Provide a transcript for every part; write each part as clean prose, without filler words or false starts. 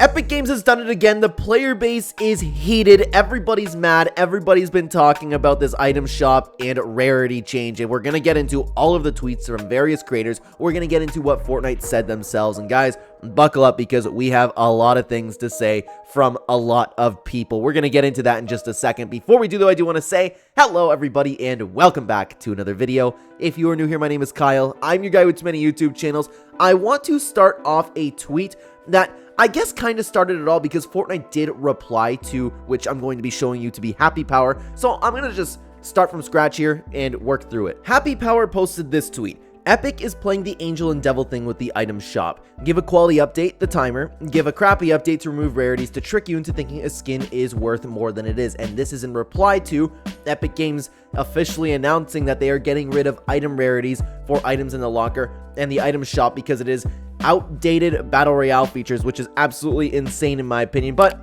Epic Games has done it again. The player base is heated. Everybody's mad. Everybody's been talking about this item shop and rarity change. And we're going to get into all of the tweets from various creators. We're going to get into what Fortnite said themselves. And guys, buckle up because we have a lot of things to say from a lot of people. We're going to get into that in just a second. Before we do though, I do want to say hello everybody and welcome back to another video. If you are new here, my name is Kyle. I'm your guy with too many YouTube channels. I want to start off a tweet that I guess kind of started it all because Fortnite did reply to, which I'm going to be showing you to be HappyPower. So I'm going to just start from scratch here and work through it. HappyPower posted this tweet. Epic is playing the angel and devil thing with the item shop. Give a quality update, the timer. Give a crappy update to remove rarities to trick you into thinking a skin is worth more than it is. And this is in reply to Epic Games officially announcing that they are getting rid of item rarities for items in the locker and the item shop because it is outdated battle royale features, which is absolutely insane in my opinion. But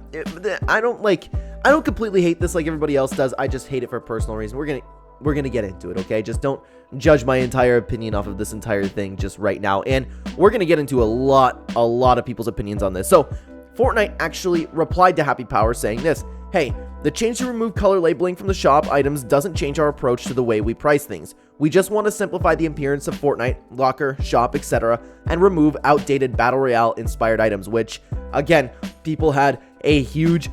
I don't completely hate this like everybody else does. I just hate it for a personal reason. We're gonna get into it, okay? Just don't judge my entire opinion off of this entire thing just right now. And we're gonna get into a lot of people's opinions on this. So Fortnite actually replied to HappyPower saying this: hey, the change to remove color labeling from the shop items doesn't change our approach to the way we price things. We just want to simplify the appearance of Fortnite, locker, shop, etc. and remove outdated battle royale inspired items, which again, people had a huge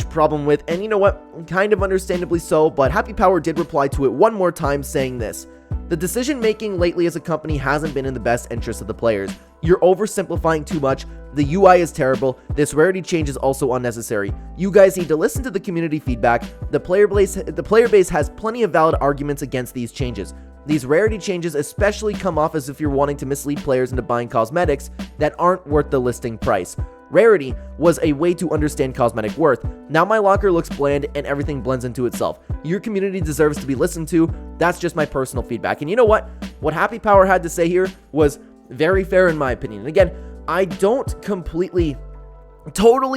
problem with, and you know what, kind of understandably so. But HappyPower did reply to it one more time saying this: the decision making lately as a company hasn't been in the best interest of the players. You're oversimplifying too much. The UI is terrible. This rarity change is also unnecessary. You guys need to listen to the community feedback. The player base has plenty of valid arguments against these changes. These rarity changes especially come off as if you're wanting to mislead players into buying cosmetics that aren't worth the listing price. Rarity was a way to understand cosmetic worth. Now my locker looks bland and everything blends into itself. Your community deserves to be listened to. That's just my personal feedback. And you know what? What HappyPower had to say here was very fair in my opinion. And again, I don't totally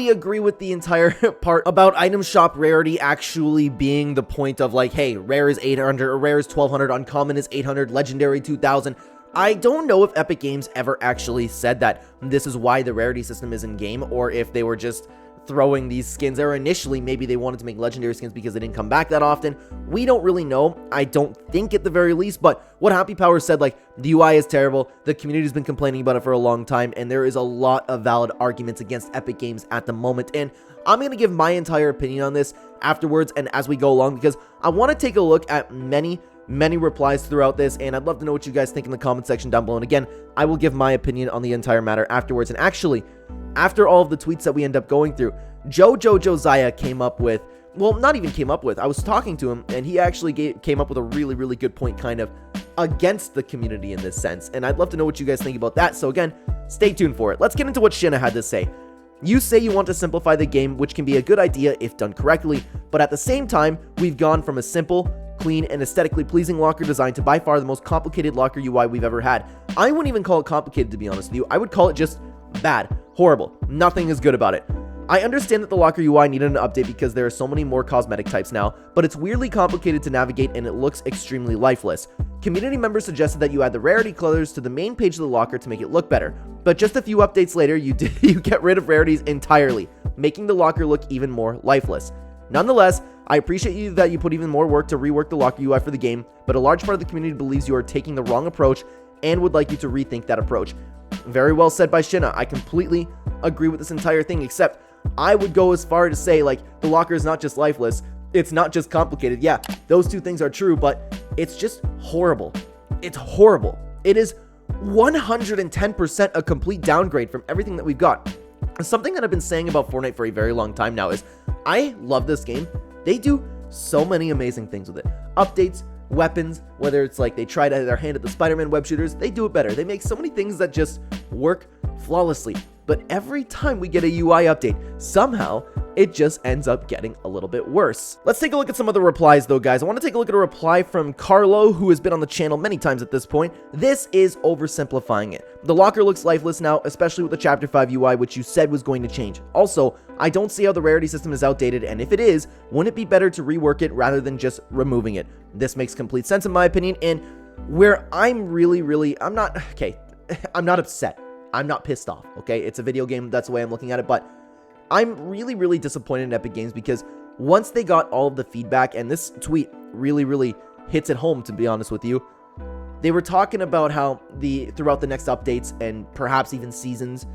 agree with the entire part about item shop rarity actually being the point of like, hey, rare is 800 or rare is 1200, uncommon is 800, legendary 2000. I don't know if Epic Games ever actually said that this is why the rarity system is in game, or if they were just throwing these skins there initially. Maybe they wanted to make legendary skins because they didn't come back that often. We don't really know. I don't think at the very least, but what HappyPower said, like, the UI is terrible, the community's been complaining about it for a long time, and there is a lot of valid arguments against Epic Games at the moment. And I'm going to give my entire opinion on this afterwards and as we go along, because I want to take a look at many replies throughout this, and I'd love to know what you guys think in the comment section down below. And again, I will give my opinion on the entire matter afterwards. And actually, after all of the tweets that we end up going through, Josiah came up with, well, not even came up with, I was talking to him, and he actually came up with a really good point kind of against the community in this sense. And I'd love to know what you guys think about that. So again, stay tuned for it. Let's get into what Shna had to say. You say you want to simplify the game, which can be a good idea if done correctly, but at the same time, we've gone from a simple, clean, and aesthetically pleasing locker design to by far the most complicated locker UI we've ever had. I wouldn't even call it complicated, to be honest with you. I would call it just bad, horrible. Nothing is good about it. I understand that the locker UI needed an update because there are so many more cosmetic types now, but it's weirdly complicated to navigate and it looks extremely lifeless. Community members suggested that you add the rarity colors to the main page of the locker to make it look better, but just a few updates later, you get rid of rarities entirely, making the locker look even more lifeless. Nonetheless, I appreciate that you put even more work to rework the locker UI for the game, but a large part of the community believes you are taking the wrong approach and would like you to rethink that approach. Very well said by Shna. I completely agree with this entire thing, except I would go as far to say, like, the locker is not just lifeless, it's not just complicated. Yeah, those two things are true, but it's just horrible. It's horrible. It is 110% a complete downgrade from everything that we've got. Something that I've been saying about Fortnite for a very long time now is I love this game. They do so many amazing things with it. Updates, weapons, whether it's like they try to their hand at the Spider-Man web shooters, they do it better. They make so many things that just work flawlessly. But every time we get a UI update, somehow it just ends up getting a little bit worse. Let's take a look at some other replies though, guys. I want to take a look at a reply from Carlo, who has been on the channel many times at this point. This is oversimplifying it. The locker looks lifeless now, especially with the Chapter 5 UI, which you said was going to change. Also, I don't see how the rarity system is outdated, and if it is, wouldn't it be better to rework it rather than just removing it? This makes complete sense in my opinion, and where I'm I'm not upset. I'm not pissed off, okay? It's a video game, that's the way I'm looking at it, but I'm really, really disappointed in Epic Games because once they got all of the feedback, and this tweet really, really hits it home, to be honest with you, they were talking about how throughout the next updates and perhaps even seasons,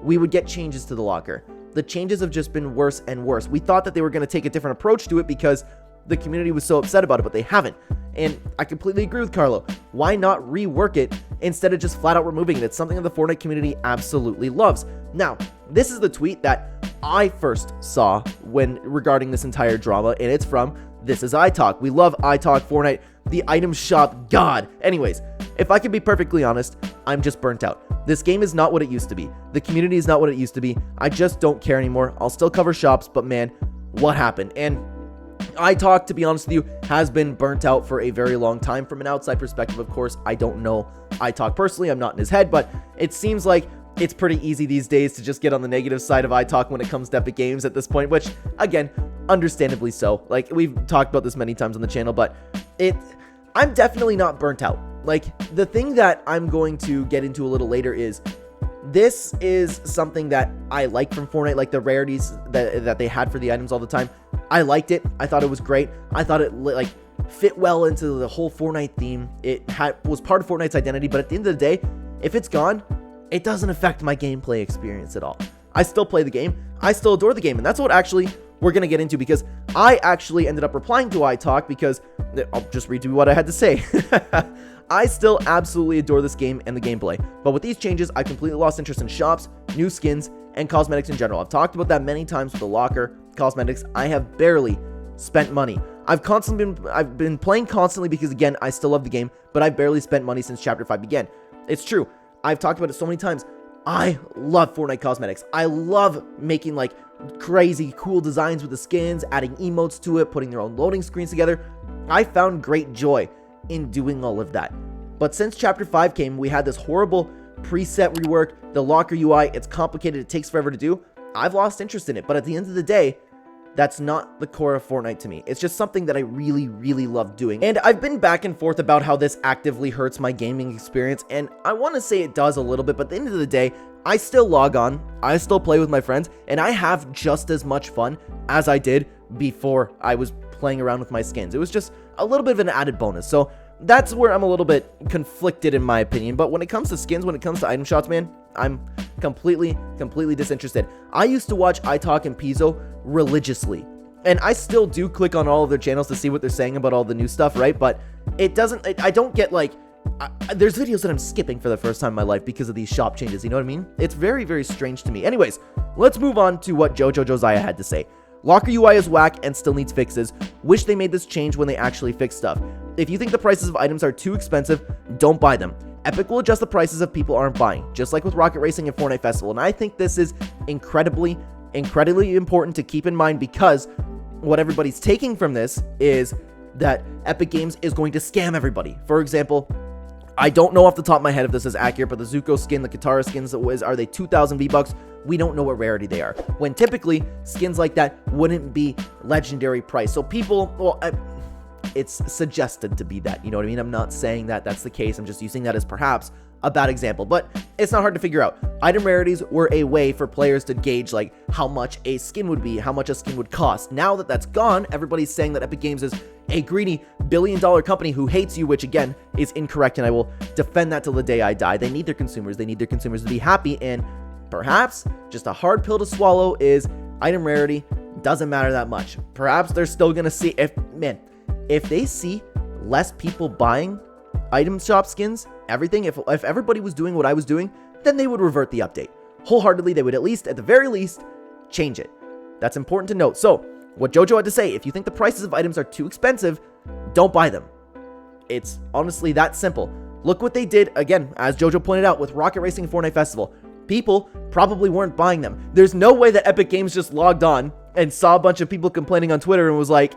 we would get changes to the locker. The changes have just been worse and worse. We thought that they were going to take a different approach to it because the community was so upset about it, but they haven't. And I completely agree with Carlo. Why not rework it instead of just flat out removing it? It's something that the Fortnite community absolutely loves. Now, this is the tweet that I first saw regarding this entire drama, and it's from This Is iTalk. We love iTalk Fortnite, the item shop god. Anyways, if I can be perfectly honest, I'm just burnt out. This game is not what it used to be. The community is not what it used to be. I just don't care anymore. I'll still cover shops, but man, what happened? And iTalk, to be honest with you, has been burnt out for a very long time. From an outside perspective, of course, I don't know iTalk personally. I'm not in his head, but it seems like it's pretty easy these days to just get on the negative side of iTalk when it comes to Epic Games at this point, which, again, understandably so. Like, we've talked about this many times on the channel, but I'm definitely not burnt out. Like, the thing that I'm going to get into a little later is this is something that I like from Fortnite, like the rarities that they had for the items all the time. I liked it. I thought it was great. I thought it like fit well into the whole Fortnite theme. It was part of Fortnite's identity, but at the end of the day, if it's gone, it doesn't affect my gameplay experience at all. I still play the game. I still adore the game, and that's what actually we're going to get into, because I actually ended up replying to iTalk because I'll just read you what I had to say. I still absolutely adore this game and the gameplay, but with these changes, I completely lost interest in shops, new skins, and cosmetics in general. I've talked about that many times with the locker, cosmetics. I have barely spent money. I've been playing constantly because, again, I still love the game, but I've barely spent money since Chapter 5 began. It's true. I've talked about it so many times. I love Fortnite cosmetics. I love making like crazy cool designs with the skins, adding emotes to it, putting their own loading screens together. I found great joy in doing all of that. But since Chapter 5 came, we had this horrible preset rework, the locker UI, it's complicated, it takes forever to do. I've lost interest in it, but at the end of the day, that's not the core of Fortnite to me. It's just something that I really, really love doing. And I've been back and forth about how this actively hurts my gaming experience, and I want to say it does a little bit, but at the end of the day, I still log on, I still play with my friends, and I have just as much fun as I did before I was playing around with my skins. It was just a little bit of an added bonus. So that's where I'm a little bit conflicted in my opinion. But when it comes to skins, when it comes to item shots, man, I'm completely disinterested. I used to watch iTalk and Piso religiously, and I still do click on all of their channels to see what they're saying about all the new stuff, right? But it doesn't, I don't get like, there's videos that I'm skipping for the first time in my life because of these shop changes, you know what I mean? It's very, very strange to me. Anyways, let's move on to what JoJo Josiah had to say. Locker UI is whack and still needs fixes. Wish they made this change when they actually fix stuff. If you think the prices of items are too expensive, don't buy them. Epic will adjust the prices if people aren't buying, just like with Rocket Racing and Fortnite Festival. And I think this is incredibly important to keep in mind, because what everybody's taking from this is that Epic Games is going to scam everybody. For example, I don't know off the top of my head if this is accurate, but the Zuko skin, the Katara skins, are they 2,000 V-Bucks? We don't know what rarity they are, when typically skins like that wouldn't be legendary price. So people, well, it's suggested to be that, you know what I mean? I'm not saying that that's the case. I'm just using that as perhaps a bad example, but it's not hard to figure out. Item rarities were a way for players to gauge like how much a skin would be, how much a skin would cost. Now that that's gone, everybody's saying that Epic Games is a greedy billion-dollar company who hates you, which again is incorrect, and I will defend that till the day I die. They need their consumers. They need their consumers to be happy, and perhaps just a hard pill to swallow is item rarity doesn't matter that much. Perhaps they're still gonna see, if they see less people buying item shop skins, everything, if everybody was doing what I was doing, then they would revert the update. Wholeheartedly, they would at the very least, change it. That's important to note. So, what JoJo had to say, if you think the prices of items are too expensive, don't buy them. It's honestly that simple. Look what they did, again, as JoJo pointed out, with Rocket Racing and Fortnite Festival. People probably weren't buying them. There's no way that Epic Games just logged on and saw a bunch of people complaining on Twitter and was like,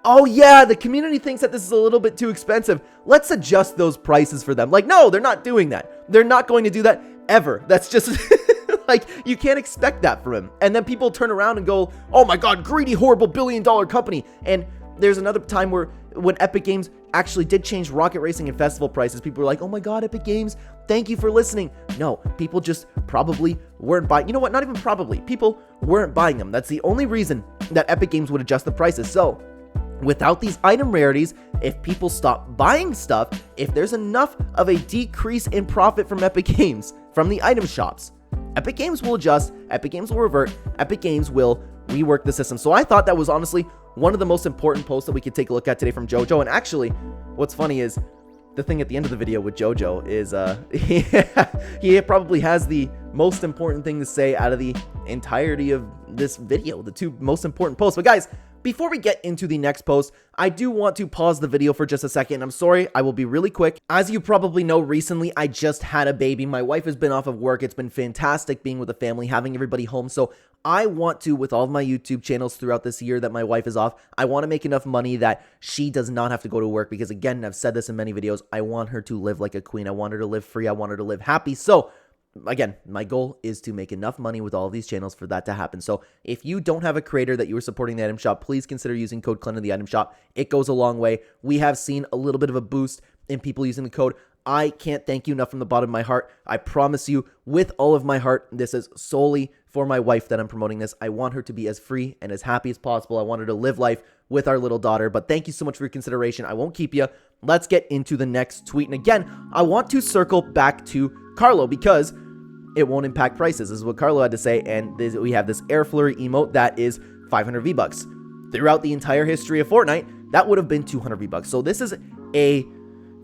oh yeah, the community thinks that this is a little bit too expensive. Let's adjust those prices for them. Like, no, they're not doing that. They're not going to do that ever. That's just like, you can't expect that from him. And then people turn around and go, oh my god, greedy, horrible billion-dollar company. And there's another time where when Epic Games actually did change Rocket Racing and festival prices, people were like, oh my god, Epic Games, thank you for listening. No, people just probably weren't buying. You know what? Not even probably. People weren't buying them. That's the only reason that Epic Games would adjust the prices. So without these item rarities, if people stop buying stuff, if there's enough of a decrease in profit from Epic Games, from the item shops, Epic Games will adjust, Epic Games will revert, Epic Games will rework the system. So I thought that was honestly one of the most important posts that we could take a look at today from JoJo. And actually, what's funny is the thing at the end of the video with JoJo is he probably has the most important thing to say out of the entirety of this video, the two most important posts. But guys, before we get into the next post, I do want to pause the video for just a second. I'm sorry, I will be really quick. As you probably know, recently I just had a baby. My wife has been off of work. It's been fantastic being with the family, having everybody home. So I want to, with all of my YouTube channels throughout this year that my wife is off, I want to make enough money that she does not have to go to work, because again, I've said this in many videos, I want her to live like a queen. I want her to live free. I want her to live happy. So again, my goal is to make enough money with all of these channels for that to happen. So if you don't have a creator that you are supporting the item shop, please consider using code Clen in the item shop. It goes a long way. We have seen a little bit of a boost in people using the code. I can't thank you enough from the bottom of my heart. I promise you, with all of my heart, this is solely for my wife that I'm promoting this. I want her to be as free and as happy as possible. I want her to live life with our little daughter. But thank you so much for your consideration. I won't keep you. Let's get into the next tweet. And again, I want to circle back to Carlo, because it won't impact prices. This is what Carlo had to say. And we have this air flurry emote that is 500 V-Bucks. Throughout the entire history of Fortnite, that would have been 200 V-Bucks. So this is a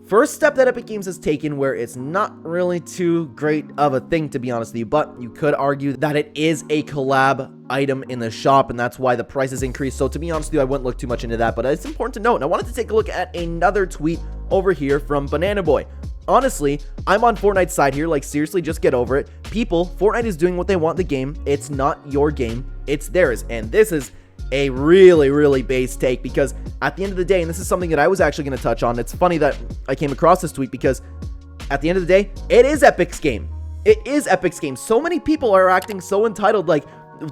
first step that Epic Games has taken where it's not really too great of a thing, to be honest with you, but you could argue that it is a collab item in the shop, and that's why the prices increased. So to be honest with you, I wouldn't look too much into that, but it's important to note. And I wanted to take a look at another tweet over here from Banana Boy. Honestly, I'm on Fortnite's side here. Like, seriously, just get over it. People, Fortnite is doing what they want in the game. It's not your game, it's theirs. And this is a really, really base take, because at the end of the day, and this is something that I was actually going to touch on, it's funny that I came across this tweet, because at the end of the day, it is Epic's game. It is Epic's game. So many people are acting so entitled, like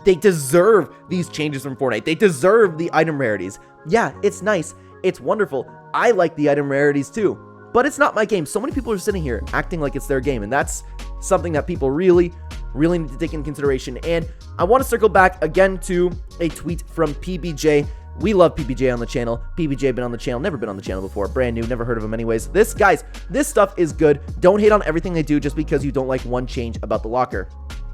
they deserve these changes from Fortnite. They deserve the item rarities. Yeah, it's nice. It's wonderful. I like the item rarities too, but it's not my game. So many people are sitting here acting like it's their game, and that's something that people really need to take into consideration. And I want to circle back again to a tweet from PBJ. We love PBJ on the channel. PBJ been on the channel, never been on the channel before, brand new, never heard of him anyways. Guys, this stuff is good. Don't hate on everything they do just because you don't like one change about the locker.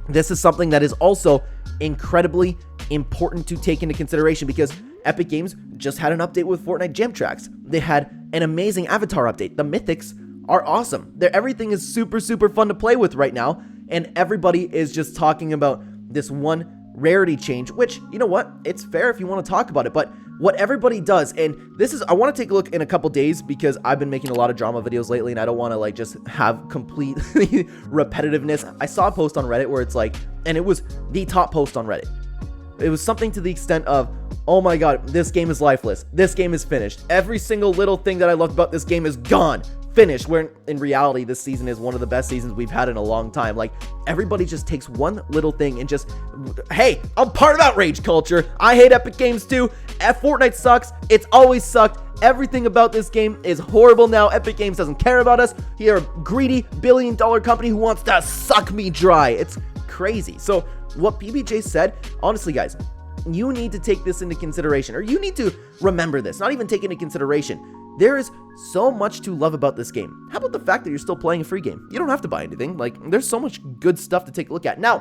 This is something that is also incredibly important to take into consideration, because Epic Games just had an update with Fortnite Jam Tracks. They had an amazing avatar update. The mythics are awesome. Everything is super fun to play with right now, and everybody is just talking about this one rarity change, which, you know what, it's fair if you want to talk about it, but what everybody does, and this is, I want to take a look in a couple days, because I've been making a lot of drama videos lately, and I don't want to like just have complete repetitiveness. I saw a post on Reddit where it's like, and it was the top post on Reddit. It was something to the extent of, oh my god, this game is lifeless. This game is finished. Every single little thing that I loved about this game is gone. Finished. Where in reality, this season is one of the best seasons we've had in a long time. Like, everybody just takes one little thing and just, hey, I'm part of outrage culture. I hate Epic Games too. Fortnite sucks. It's always sucked. Everything about this game is horrible now. Epic Games doesn't care about us. You're a greedy billion-dollar company who wants to suck me dry. It's crazy. So what PBJ said, honestly, guys, you need to take this into consideration, or you need to remember this, not even take into consideration. There is so much to love about this game. How about the fact that you're still playing a free game? You don't have to buy anything. Like, there's so much good stuff to take a look at. Now,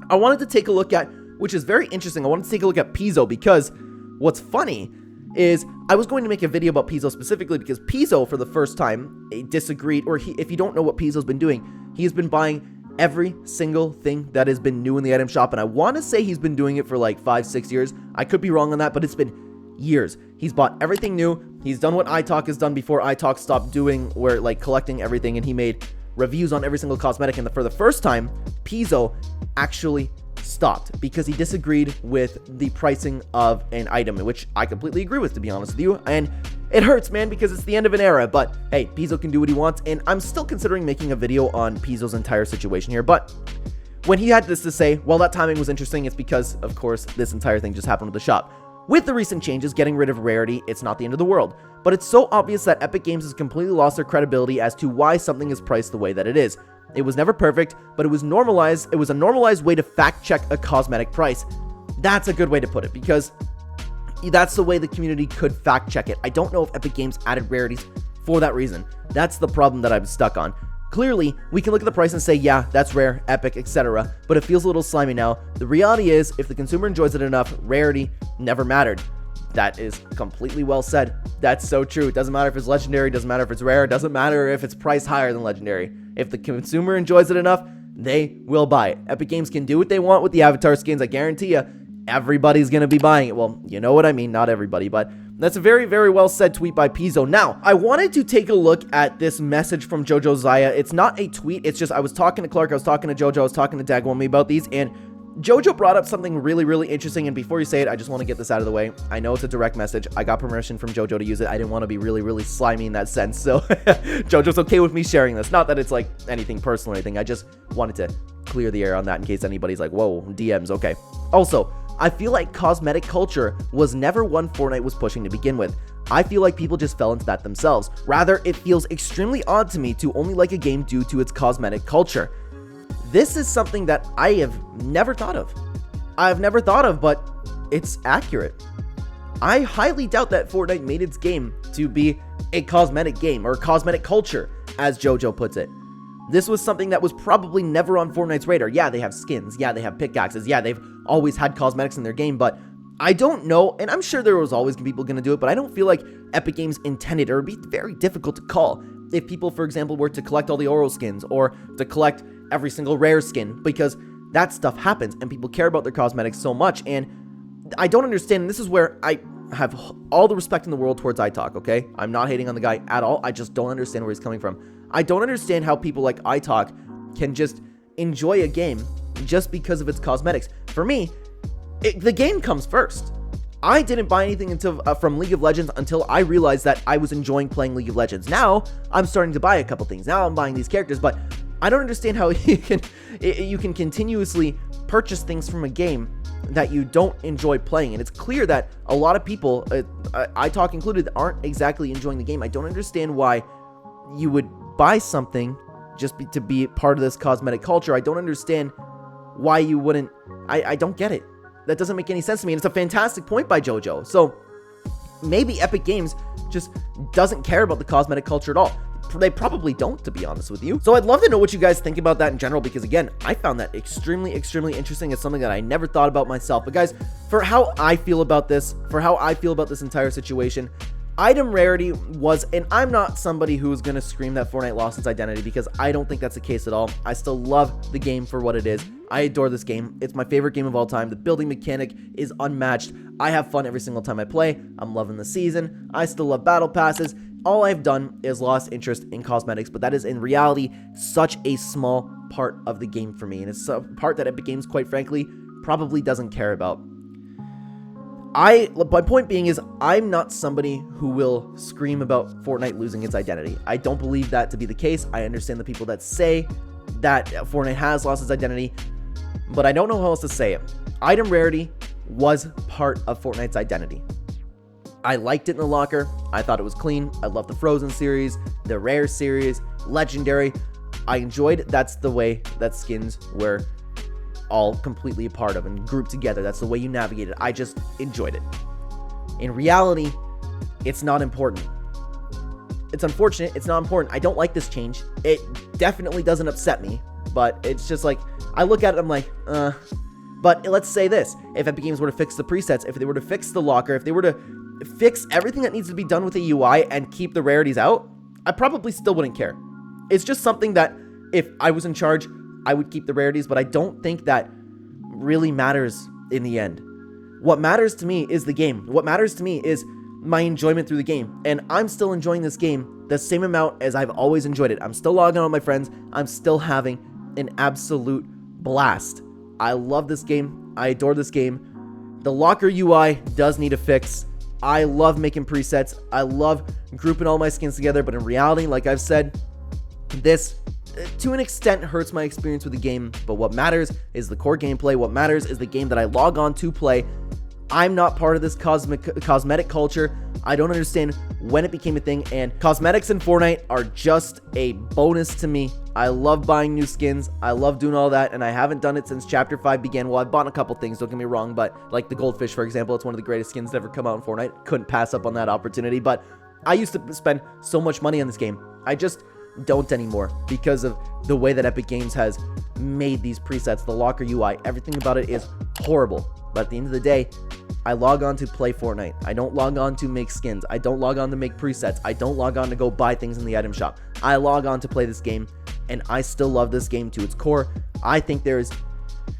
I wanted to take a look at, which is very interesting, I wanted to take a look at Piso, because what's funny is I was going to make a video about Piso specifically because Piso, for the first time, disagreed, or if you don't know what Piso's been doing, he's been buying every single thing that has been new in the item shop, and I want to say he's been doing it for like 5-6 years. I could be wrong on that, but it's been years. He's bought everything new. He's done what iTalk has done before iTalk stopped doing, where like collecting everything, and he made reviews on every single cosmetic, and for the first time, Piso actually stopped because he disagreed with the pricing of an item, which I completely agree with, to be honest with you, and it hurts, man, because it's the end of an era. But hey, Piso can do what he wants, and I'm still considering making a video on Piso's entire situation here. But when he had this to say, well, that timing was interesting, it's because, of course, this entire thing just happened with the shop. With the recent changes, getting rid of Rarity, it's not the end of the world, but it's so obvious that Epic Games has completely lost their credibility as to why something is priced the way that it is. It was never perfect, but it was normalized. It was a normalized way to fact check a cosmetic price. That's a good way to put it, because that's the way the community could fact check it. I don't know if Epic Games added rarities for that reason. That's the problem that I'm stuck on. Clearly, we can look at the price and say, yeah, that's rare, epic, etc., but it feels a little slimy now. The reality is, if the consumer enjoys it enough, rarity never mattered. That is completely well said. That's so true. It doesn't matter if it's legendary, doesn't matter if it's rare, it doesn't matter if it's priced higher than legendary. If the consumer enjoys it enough, they will buy it. Epic Games can do what they want with the avatar skins. I guarantee you, everybody's going to be buying it. Well, you know what I mean, not everybody, but that's a very, very well said tweet by Piso. Now, I wanted to take a look at this message from JoJo Zaya. It's not a tweet, it's just I was talking to Clark, I was talking to JoJo, I was talking to Dagwami about these, and JoJo brought up something really, really interesting, and before you say it, I just want to get this out of the way. I know it's a direct message. I got permission from JoJo to use it. I didn't want to be really, really slimy in that sense, so JoJo's okay with me sharing this. Not that it's like anything personal or anything. I just wanted to clear the air on that in case anybody's like, whoa, DMs, okay. Also, I feel like cosmetic culture was never one Fortnite was pushing to begin with. I feel like people just fell into that themselves. Rather, it feels extremely odd to me to only like a game due to its cosmetic culture. This is something that I have never thought of. But it's accurate. I highly doubt that Fortnite made its game to be a cosmetic game, or cosmetic culture, as JoJo puts it. This was something that was probably never on Fortnite's radar. Yeah, they have skins. Yeah, they have pickaxes. Yeah, they've always had cosmetics in their game, but I don't know, and I'm sure there was always people going to do it, but I don't feel like Epic Games intended, or it'd be very difficult to call if people, for example, were to collect all the Oro skins, or to collect every single rare skin, because that stuff happens, and people care about their cosmetics so much, and I don't understand, and this is where I have all the respect in the world towards iTalk, okay? I'm not hating on the guy at all, I just don't understand where he's coming from. I don't understand how people like iTalk can just enjoy a game just because of its cosmetics. For me, the game comes first. I didn't buy anything until from League of Legends until I realized that I was enjoying playing League of Legends. Now, I'm starting to buy a couple things. Now I'm buying these characters, but I don't understand how you can continuously purchase things from a game that you don't enjoy playing. And it's clear that a lot of people, iTalk included, aren't exactly enjoying the game. I don't understand why you would buy something just to be part of this cosmetic culture. I don't understand why you wouldn't. I don't get it. That doesn't make any sense to me, and it's a fantastic point by JoJo. So maybe Epic Games just doesn't care about the cosmetic culture at all. They probably don't, to be honest with you. So I'd love to know what you guys think about that in general, because again, I found that extremely, extremely interesting. It's something that I never thought about myself. But guys, for how I feel about this entire situation, item rarity was, and I'm not somebody who's going to scream that Fortnite lost its identity, because I don't think that's the case at all. I still love the game for what it is. I adore this game. It's my favorite game of all time. The building mechanic is unmatched. I have fun every single time I play. I'm loving the season. I still love battle passes. All I've done is lost interest in cosmetics, but that is in reality such a small part of the game for me, and it's a part that Epic Games, quite frankly, probably doesn't care about. My point being is, I'm not somebody who will scream about Fortnite losing its identity. I don't believe that to be the case. I understand the people that say that Fortnite has lost its identity, but I don't know how else to say it. Item rarity was part of Fortnite's identity. I liked it in the locker. I thought it was clean. I love the Frozen series, the Rare series, Legendary. I enjoyed that's the way that skins were all completely a part of and grouped together. That's the way you navigate it. I just enjoyed it. In reality, it's not important. It's unfortunate. It's not important. I don't like this change. It definitely doesn't upset me, but it's just like, I look at it, I'm like, But let's say this, if Epic Games were to fix the presets, if they were to fix the locker, if they were to fix everything that needs to be done with the UI and keep the rarities out, I probably still wouldn't care. It's just something that if I was in charge, I would keep the rarities, but I don't think that really matters in the end. What matters to me is the game. What matters to me is my enjoyment through the game, and I'm still enjoying this game the same amount as I've always enjoyed it. I'm still logging on with my friends. I'm still having an absolute blast. I love this game. I adore this game. The locker UI does need a fix. I love making presets. I love grouping all my skins together, but in reality, like I've said, this to an extent hurts my experience with the game, but what matters is the core gameplay. What matters is the game that I log on to play, I'm not part of this cosmetic culture. I don't understand when it became a thing, and cosmetics in Fortnite are just a bonus to me. I love buying new skins. I love doing all that, and I haven't done it since Chapter 5 began. Well, I've bought a couple things, don't get me wrong, but like the goldfish, for example, it's one of the greatest skins to ever come out in Fortnite. Couldn't pass up on that opportunity, but I used to spend so much money on this game. I just don't anymore because of the way that Epic Games has made these presets, the locker UI, everything about it is horrible. But at the end of the day, I log on to play Fortnite. I don't log on to make skins. I don't log on to make presets. I don't log on to go buy things in the item shop. I log on to play this game, and I still love this game to its core. I think there's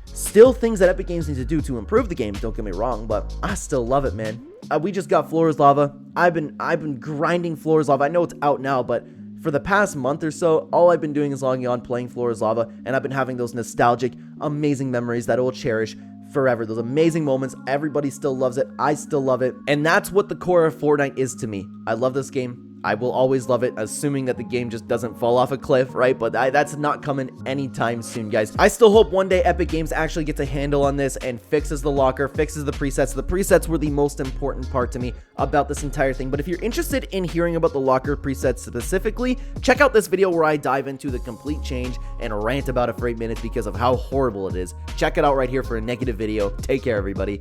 still things that Epic Games needs to do to improve the game, don't get me wrong, but I still love it, man. We just got Flora's Lava. I've been grinding Flora's Lava. I know it's out now, but for the past month or so, all I've been doing is logging on, playing Flora's Lava, and I've been having those nostalgic, amazing memories that I will cherish forever. Those amazing moments. Everybody still loves it. I still love it. And that's what the core of Fortnite is to me. I love this game. I will always love it, assuming that the game just doesn't fall off a cliff, right? But that's not coming anytime soon, guys. I still hope one day Epic Games actually gets a handle on this and fixes the locker, fixes the presets. The presets were the most important part to me about this entire thing. But if you're interested in hearing about the locker presets specifically, check out this video where I dive into the complete change and rant about it for 8 minutes because of how horrible it is. Check it out right here for a negative video. Take care, everybody.